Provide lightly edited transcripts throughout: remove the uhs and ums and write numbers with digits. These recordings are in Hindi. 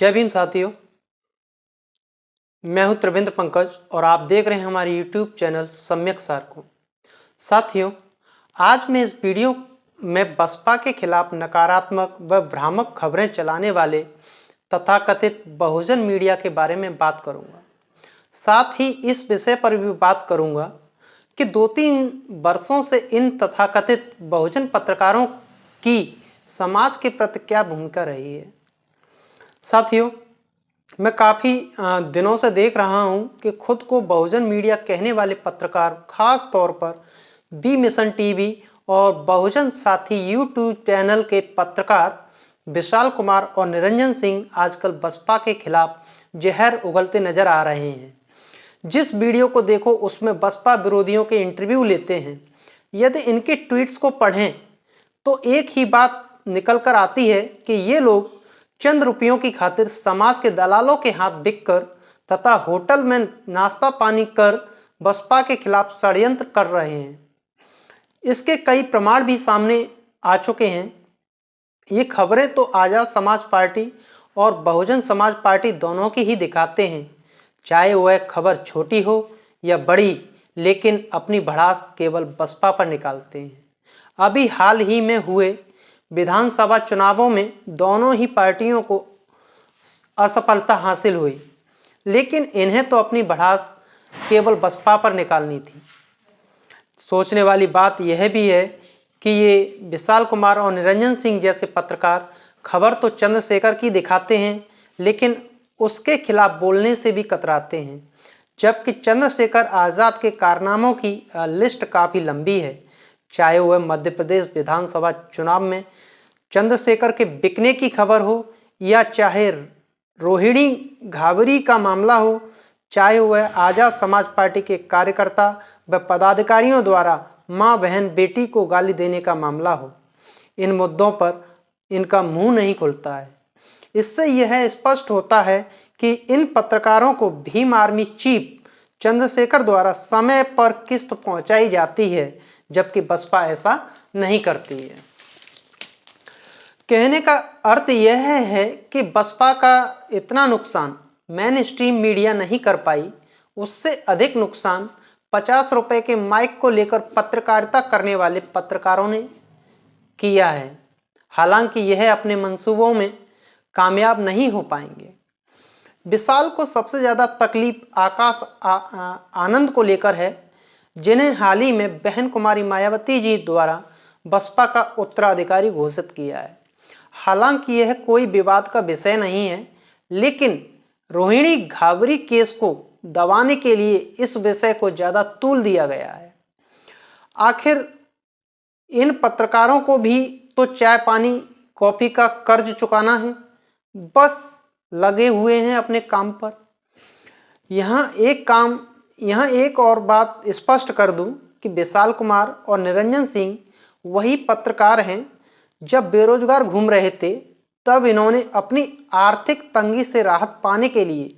जय भीम साथियों, मैं हूं त्रिवेंद्र पंकज और आप देख रहे हैं हमारे YouTube चैनल सम्यक सार को। साथियों, आज मैं इस वीडियो में बसपा के खिलाफ नकारात्मक व भ्रामक खबरें चलाने वाले तथाकथित बहुजन मीडिया के बारे में बात करूंगा। साथ ही इस विषय पर भी बात करूंगा कि 2-3 वर्षों से इन तथाकथित बहुजन पत्रकारों की समाज के प्रति क्या भूमिका रही है। साथियों, मैं काफ़ी दिनों से देख रहा हूं कि खुद को बहुजन मीडिया कहने वाले पत्रकार, खास तौर पर बी मिशन टीवी और बहुजन साथी यूट्यूब चैनल के पत्रकार विशाल कुमार और निरंजन सिंह आजकल बसपा के खिलाफ जहर उगलते नजर आ रहे हैं। जिस वीडियो को देखो उसमें बसपा विरोधियों के इंटरव्यू लेते हैं। यदि इनके ट्वीट्स को पढ़ें तो एक ही बात निकल कर आती है कि ये लोग चंद रुपयों की खातिर समाज के दलालों के हाथ बिककर तथा होटल में नाश्ता पानी कर बसपा के खिलाफ षड्यंत्र कर रहे हैं। इसके कई प्रमाण भी सामने आ चुके हैं। ये खबरें तो आज़ाद समाज पार्टी और बहुजन समाज पार्टी दोनों की ही दिखाते हैं, चाहे वह खबर छोटी हो या बड़ी, लेकिन अपनी भड़ास केवल बसपा पर निकालते हैं। अभी हाल ही में हुए विधानसभा चुनावों में दोनों ही पार्टियों को असफलता हासिल हुई, लेकिन इन्हें तो अपनी भड़ास केवल बसपा पर निकालनी थी। सोचने वाली बात यह भी है कि ये विशाल कुमार और निरंजन सिंह जैसे पत्रकार खबर तो चंद्रशेखर की दिखाते हैं, लेकिन उसके खिलाफ बोलने से भी कतराते हैं, जबकि चंद्रशेखर आज़ाद के कारनामों की लिस्ट काफ़ी लंबी है। चाहे वह मध्य प्रदेश विधानसभा चुनाव में चंद्रशेखर के बिकने की खबर हो या चाहे रोहिणी घाबरी का मामला हो, चाहे वह आज़ाद समाज पार्टी के कार्यकर्ता व पदाधिकारियों द्वारा मां बहन बेटी को गाली देने का मामला हो, इन मुद्दों पर इनका मुंह नहीं खुलता है। इससे यह स्पष्ट होता है कि इन पत्रकारों को भीम आर्मी चीफ चंद्रशेखर द्वारा समय पर किस्त पहुंचाई जाती है, जबकि बसपा ऐसा नहीं करती है। कहने का अर्थ यह है कि बसपा का इतना नुकसान मेन स्ट्रीम मीडिया नहीं कर पाई, उससे अधिक नुकसान 50 रुपए के माइक को लेकर पत्रकारिता करने वाले पत्रकारों ने किया है। हालांकि यह अपने मंसूबों में कामयाब नहीं हो पाएंगे। विशाल को सबसे ज़्यादा तकलीफ आकाश आनंद को लेकर है, जिन्हें हाल ही में बहन कुमारी मायावती जी द्वारा बसपा का उत्तराधिकारी घोषित किया है। हालांकि यह कोई विवाद का विषय नहीं है, लेकिन रोहिणी घाबरी केस को दबाने के लिए इस विषय को ज़्यादा तूल दिया गया है। आखिर इन पत्रकारों को भी तो चाय पानी कॉफ़ी का कर्ज चुकाना है, बस लगे हुए हैं अपने काम पर। यहाँ एक और बात स्पष्ट कर दूं कि विशाल कुमार और निरंजन सिंह वही पत्रकार हैं। जब बेरोजगार घूम रहे थे तब इन्होंने अपनी आर्थिक तंगी से राहत पाने के लिए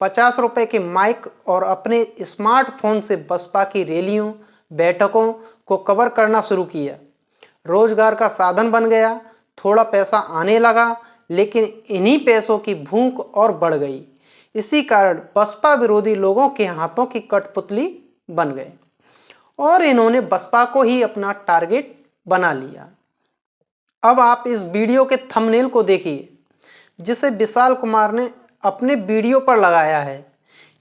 50 रुपए के माइक और अपने स्मार्टफोन से बसपा की रैलियों बैठकों को कवर करना शुरू किया। रोजगार का साधन बन गया, थोड़ा पैसा आने लगा, लेकिन इन्हीं पैसों की भूख और बढ़ गई। इसी कारण बसपा विरोधी लोगों के हाथों की कठपुतली बन गए और इन्होंने बसपा को ही अपना टारगेट बना लिया। अब आप इस वीडियो के थंबनेल को देखिए, जिसे विशाल कुमार ने अपने वीडियो पर लगाया है।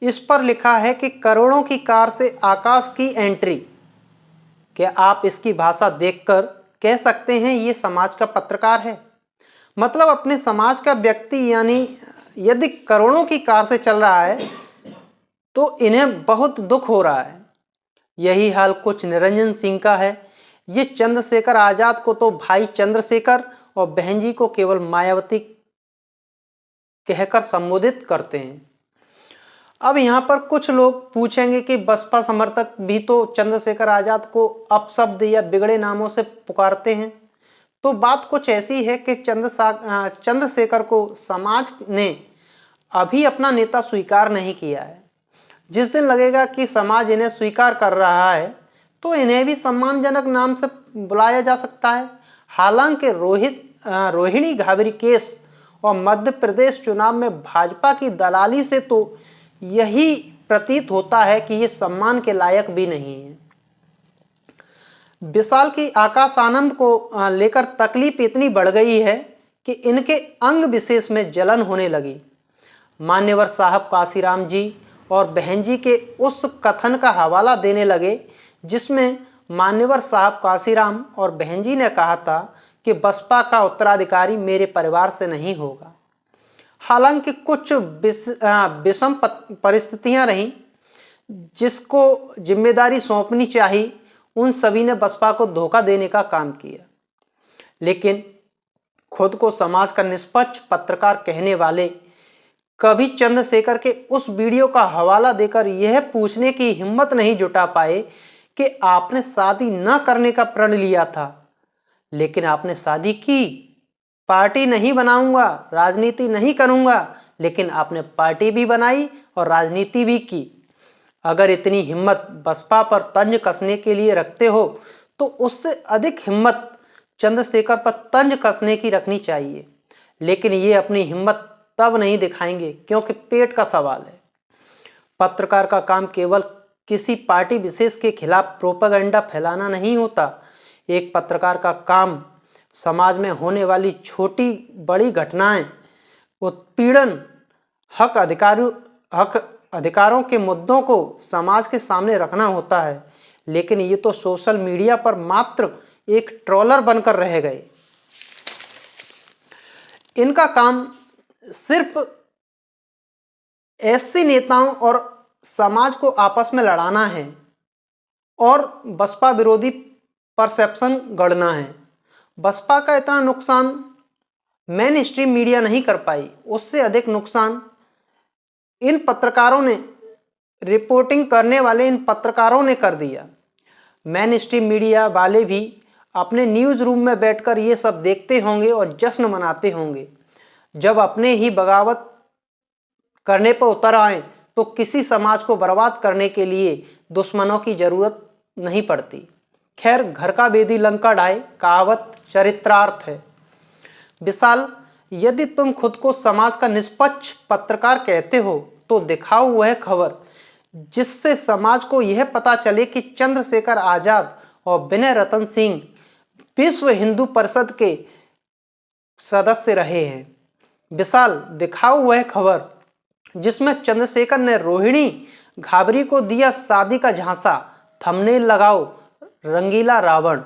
इस पर लिखा है कि करोड़ों की कार से आकाश की एंट्री। क्या आप इसकी भाषा देखकर कह सकते हैं ये समाज का पत्रकार है? मतलब अपने समाज का व्यक्ति, यानी यदि करोड़ों की कार से चल रहा है तो इन्हें बहुत दुख हो रहा है। यही हाल कुछ निरंजन सिंह का है। ये चंद्रशेखर आजाद को तो भाई चंद्रशेखर और बहन जी को केवल मायावती कहकर संबोधित करते हैं। अब यहाँ पर कुछ लोग पूछेंगे कि बसपा समर्थक भी तो चंद्रशेखर आजाद को अपशब्द या बिगड़े नामों से पुकारते हैं। तो बात कुछ ऐसी है कि चंद्रशेखर को समाज ने अभी अपना नेता स्वीकार नहीं किया है। जिस दिन लगेगा कि समाज इन्हें स्वीकार कर रहा है तो इन्हें भी सम्मानजनक नाम से बुलाया जा सकता है। हालांकि रोहिणी घाबरी केस और मध्य प्रदेश चुनाव में भाजपा की दलाली से तो यही प्रतीत होता है कि ये सम्मान के लायक भी नहीं है। विशाल की आकाश आनंद को लेकर तकलीफ इतनी बढ़ गई है कि इनके अंग विशेष में जलन होने लगी। मान्यवर साहब काशीराम जी और बहन जी के उस कथन का हवाला देने लगे जिसमें मान्यवर साहब काशीराम और बहन जी ने कहा था कि बसपा का उत्तराधिकारी मेरे परिवार से नहीं होगा। हालांकि कुछ विषम परिस्थितियां रहीं जिसको जिम्मेदारी सौंपनी चाहिए, उन सभी ने बसपा को धोखा देने का काम किया। लेकिन खुद को समाज का निष्पक्ष पत्रकार कहने वाले कभी चंद्रशेखर के उस वीडियो का हवाला देकर यह पूछने की हिम्मत नहीं जुटा पाए कि आपने शादी न करने का प्रण लिया था, लेकिन आपने शादी की। पार्टी नहीं बनाऊंगा, राजनीति नहीं करूंगा, लेकिन आपने पार्टी भी बनाई और राजनीति भी की। अगर इतनी हिम्मत बसपा पर तंज कसने के लिए रखते हो तो उससे अधिक हिम्मत चंद्रशेखर पर तंज कसने की रखनी चाहिए। लेकिन ये अपनी हिम्मत तब नहीं दिखाएंगे क्योंकि पेट का सवाल है। पत्रकार का काम केवल किसी पार्टी विशेष के खिलाफ प्रोपेगेंडा फैलाना नहीं होता। एक पत्रकार का काम समाज में होने वाली छोटी बड़ी घटनाएं, उत्पीड़न, हक अधिकारों के मुद्दों को समाज के सामने रखना होता है। लेकिन ये तो सोशल मीडिया पर मात्र एक ट्रोलर बनकर रह गए। इनका काम सिर्फ ऐसे नेताओं और समाज को आपस में लड़ाना है और बसपा विरोधी परसेप्शन गढ़ना है। बसपा का इतना नुकसान मेन स्ट्रीम मीडिया नहीं कर पाई, उससे अधिक नुकसान इन पत्रकारों ने, रिपोर्टिंग करने वाले इन पत्रकारों ने कर दिया। मेन स्ट्रीम मीडिया वाले भी अपने न्यूज़ रूम में बैठकर ये सब देखते होंगे और जश्न मनाते होंगे। जब अपने ही बगावत करने पर उतर आए तो किसी समाज को बर्बाद करने के लिए दुश्मनों की जरूरत नहीं पड़ती। खैर, घर का बेदी लंका ढाए कहावत चरित्रार्थ है। विशाल, यदि तुम खुद को समाज का निष्पक्ष पत्रकार कहते हो तो दिखाओ वह खबर जिससे समाज को यह पता चले कि चंद्रशेखर आजाद और विनय रतन सिंह विश्व हिंदू परिषद के सदस्य रहे हैं। विशाल, दिखाओ वह खबर जिसमें चंद्रशेखर ने रोहिणी घाबरी को दिया शादी का झांसा। थंबनेल लगाओ रंगीला रावण।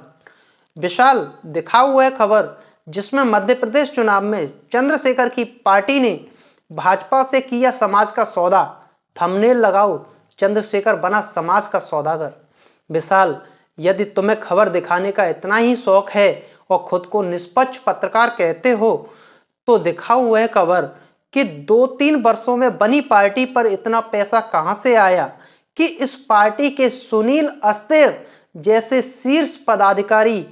विशाल, दिखाओ वह खबर जिसमें मध्य प्रदेश चुनाव में चंद्रशेखर की पार्टी ने भाजपा से किया समाज का सौदा। थंबनेल लगाओ चंद्रशेखर बना समाज का सौदागर। विशाल, यदि तुम्हें खबर दिखाने का इतना ही शौक है और खुद को निष्पक्ष पत्रकार कहते हो तो दिखाओ वह खबर कि 2-3 वर्षों में बनी पार्टी पर इतना पैसा कहां से आया कि इस पार्टी के सुनील अस्तेर जैसे शीर्ष पदाधिकारी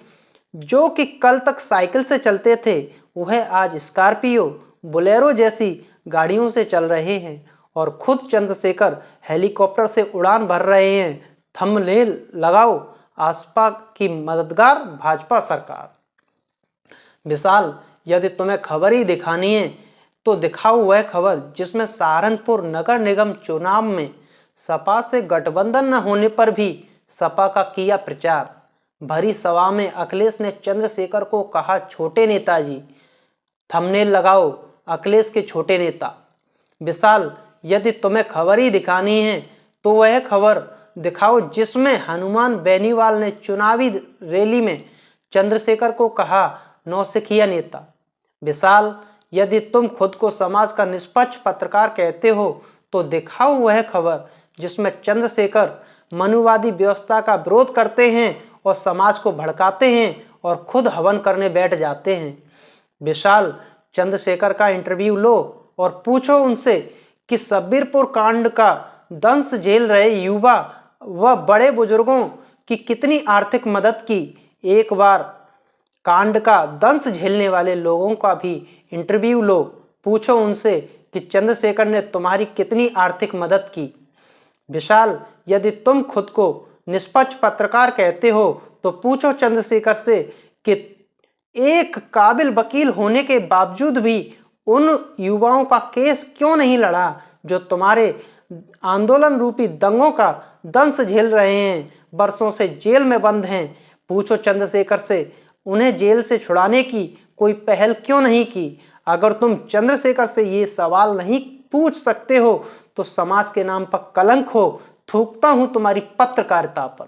जो कि कल तक साइकिल से चलते थे, वह आज स्कॉर्पियो, बोलेरो जैसी गाड़ियों से चल रहे हैं और खुद चंद्रशेखर हेलीकॉप्टर से उड़ान भर रहे हैं। थंबनेल लगाओ आसपा की मददगार भाजपा सरकार। विशाल, यदि तुम्हें खबर ही दिखानी है तो दिखाओ वह खबर जिसमें सहारनपुर नगर निगम चुनाव में सपा से गठबंधन न होने पर भी सपा का किया प्रचार। भरी सभा में अखिलेश ने चंद्रशेखर को कहा छोटे नेताजी। थंबनेल लगाओ अखिलेश के छोटे नेता। विशाल, यदि तुम्हें खबर ही दिखानी है तो वह खबर दिखाओ जिसमें हनुमान बेनीवाल ने चुनावी रैली में चंद्रशेखर को कहा नौसिखिया नेता। विशाल, यदि तुम खुद को समाज का निष्पक्ष पत्रकार कहते हो तो दिखाओ वह खबर जिसमें चंद्रशेखर मनुवादी व्यवस्था का विरोध करते हैं और समाज को भड़काते हैं और खुद हवन करने बैठ जाते हैं। विशाल, चंद्रशेखर का इंटरव्यू लो और पूछो उनसे कि सब्बीरपुर कांड का दंश झेल रहे युवा व बड़े बुजुर्गों की कितनी आर्थिक मदद की। एक बार कांड का दंश झेलने वाले लोगों का भी इंटरव्यू लो, पूछो उनसे कि चंद्रशेखर ने तुम्हारी कितनी आर्थिक मदद की। विशाल, यदि तुम खुद को निष्पक्ष पत्रकार कहते हो तो पूछो चंद्रशेखर से कि एक काबिल वकील होने के बावजूद भी उन युवाओं का केस क्यों नहीं लड़ा जो तुम्हारे आंदोलन रूपी दंगों का दंश झेल रहे हैं, बरसों से जेल में बंद हैं? पूछो चंद्रशेखर से, उन्हें जेल से छुड़ाने की कोई पहल क्यों नहीं की? अगर तुम चंद्रशेखर से ये सवाल नहीं पूछ सकते हो तो समाज के नाम पर कलंक हो। थूकता हूं तुम्हारी पत्रकारिता पर।